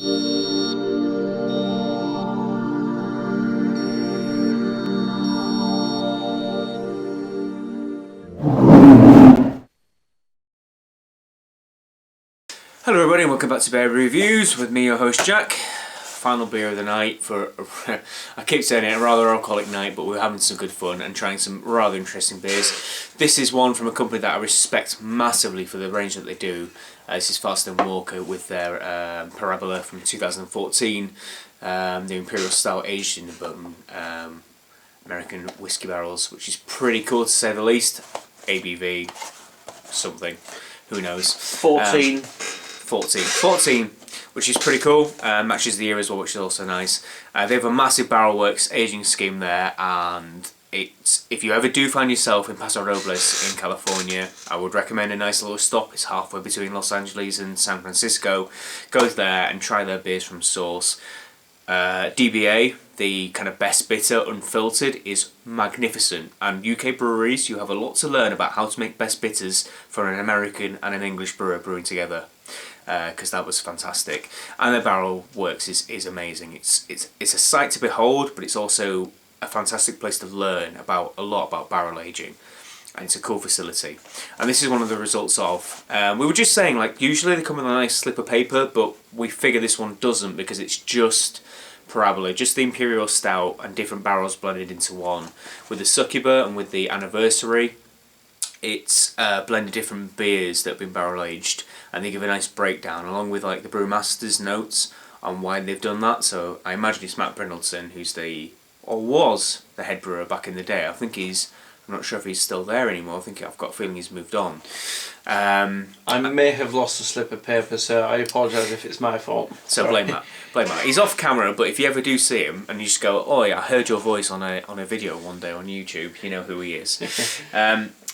Hello everybody and welcome back to Beer Reviews with me, your host Jack. Final beer of the night for, I keep saying it, a rather alcoholic night, but we're having some good fun and trying some rather interesting beers. This is one from a company that I respect massively for the range that they do. This is Firestone Walker with their Parabola from 2014, the Imperial Stout aged in the bourbon American whiskey barrels, which is pretty cool to say the least. ABV something, who knows. 14, which is pretty cool. Matches the year as well, which is also nice. They have a massive barrel works aging scheme there, and it's, if you ever do find yourself in Paso Robles in California, I would recommend a nice little stop. It's halfway between Los Angeles and San Francisco. Go there and try their beers from source. DBA, the kind of best bitter unfiltered, is magnificent, and UK breweries, you have a lot to learn about how to make best bitters for an American and an English brewer brewing together, because that was fantastic. And the barrel works is amazing. It's a sight to behold, but it's also a fantastic place to learn about a lot about barrel aging, and it's a cool facility. And this is one of the results of, we were just saying, like, usually they come in a nice slip of paper, but we figure this one doesn't because it's just Parabola, just the Imperial Stout and different barrels blended into one. With the Succuba and with the Anniversary, it's blended different beers that have been barrel aged, and they give a nice breakdown along with like the brewmaster's notes on why they've done that. So I imagine it's Matt Brindleton, who's was the head brewer back in the day. I'm not sure if he's still there anymore. I've got a feeling he's moved on. I may have lost a slip of paper, so I apologise if it's my fault. So blame Matt. He's off camera, but if you ever do see him and you just go, "Oh yeah, I heard your voice on a video one day on YouTube," you know who he is.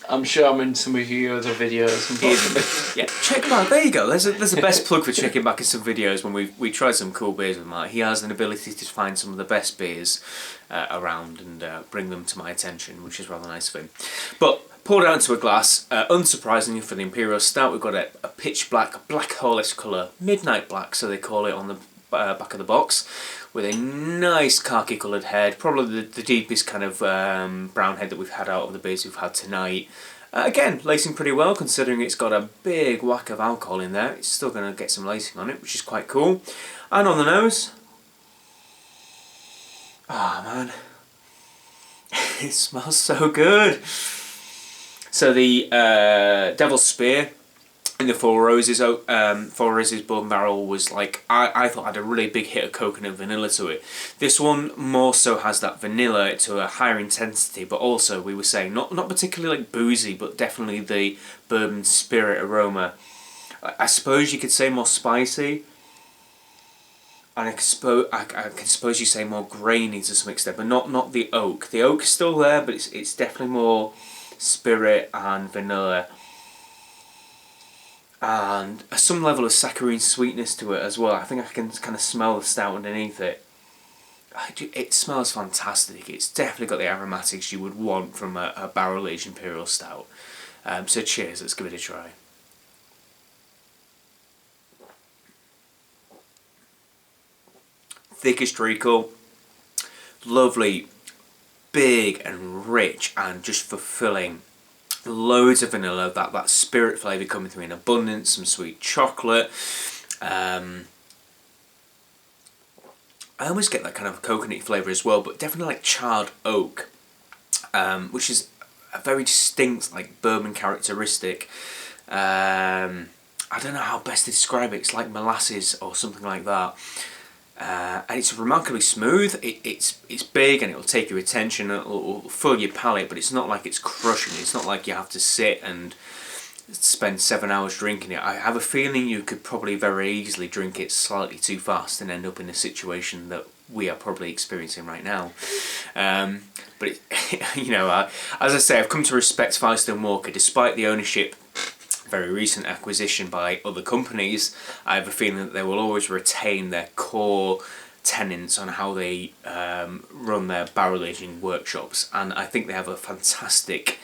I'm sure I'm in some of your other videos. Yeah, check him out. There you go. There's the best plug for checking back in some videos when we tried some cool beers with Matt. He has an ability to find some of the best beers around and bring them to my attention, which is rather nice of him. But poured out into a glass, unsurprisingly for the Imperial Stout, we've got a pitch black hole-ish colour, midnight black, so they call it on the back of the box, with a nice khaki coloured head, probably the deepest kind of brown head that we've had out of the beers we've had tonight. Again, lacing pretty well considering it's got a big whack of alcohol in there. It's still going to get some lacing on it, which is quite cool. And on the nose, oh man, it smells so good. So the Devil's Spear in the Four Roses bourbon barrel was like, I thought had a really big hit of coconut vanilla to it. This one more so has that vanilla to a higher intensity, but also we were saying not particularly like boozy, but definitely the bourbon spirit aroma. I suppose you could say more spicy, and I can suppose you say more grainy to some extent, but not the oak. The oak is still there, but it's definitely more spirit and vanilla, and some level of saccharine sweetness to it as well. I think I can kind of smell the stout underneath it. It smells fantastic. It's definitely got the aromatics you would want from a barrel aged Imperial Stout. So cheers, let's give it a try. Thickish treacle, lovely, big and rich and just fulfilling. Loads of vanilla, that spirit flavour coming through in abundance, some sweet chocolate. I almost get that kind of coconut flavour as well, but definitely like charred oak, which is a very distinct like bourbon characteristic. I don't know how best to describe it. It's like molasses or something like that. And it's remarkably smooth. It's big and it'll take your attention, it'll fill your palate, but it's not like it's crushing. It's not like you have to sit and spend 7 hours drinking it. I have a feeling you could probably very easily drink it slightly too fast and end up in a situation that we are probably experiencing right now. But you know, as I say, I've come to respect Firestone Walker despite the ownership very recent acquisition by other companies. I have a feeling that they will always retain their core tenets on how they run their barrel aging workshops, and I think they have a fantastic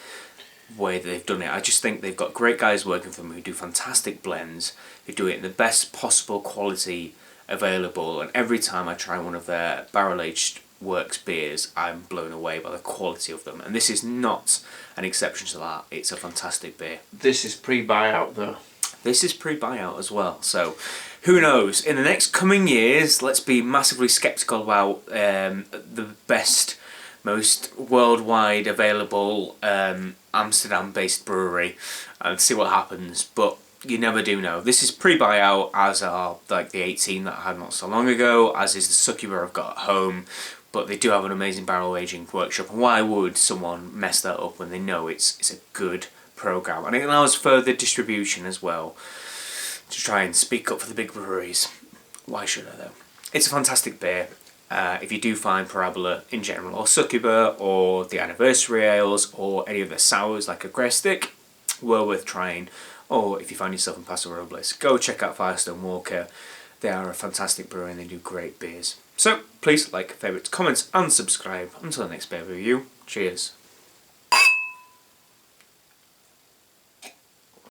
way that they've done it. I just think they've got great guys working for them who do fantastic blends, who do it in the best possible quality available, and every time I try one of their barrel-aged works beers, I'm blown away by the quality of them. And this is not an exception to that. It's a fantastic beer. This is pre-buyout though. This is pre-buyout as well, so who knows? In the next coming years, let's be massively sceptical about the best, most worldwide available Amsterdam-based brewery and see what happens. But you never do know. This is pre-buyout, as are like the 18 that I had not so long ago, as is the Succuba I've got at home. But they do have an amazing barrel aging workshop. And why would someone mess that up when they know it's a good program? And it allows further distribution as well to try and speak up for the big breweries. Why should I though? It's a fantastic beer. If you do find Parabola in general, or Succuba, or the Anniversary Ales, or any of the sours like Agrestic, well worth trying. Or if you find yourself in Paso Robles, go check out Firestone Walker. They are a fantastic brewery and they do great beers. So please like, favourite, comments and subscribe. Until the next beer review, cheers.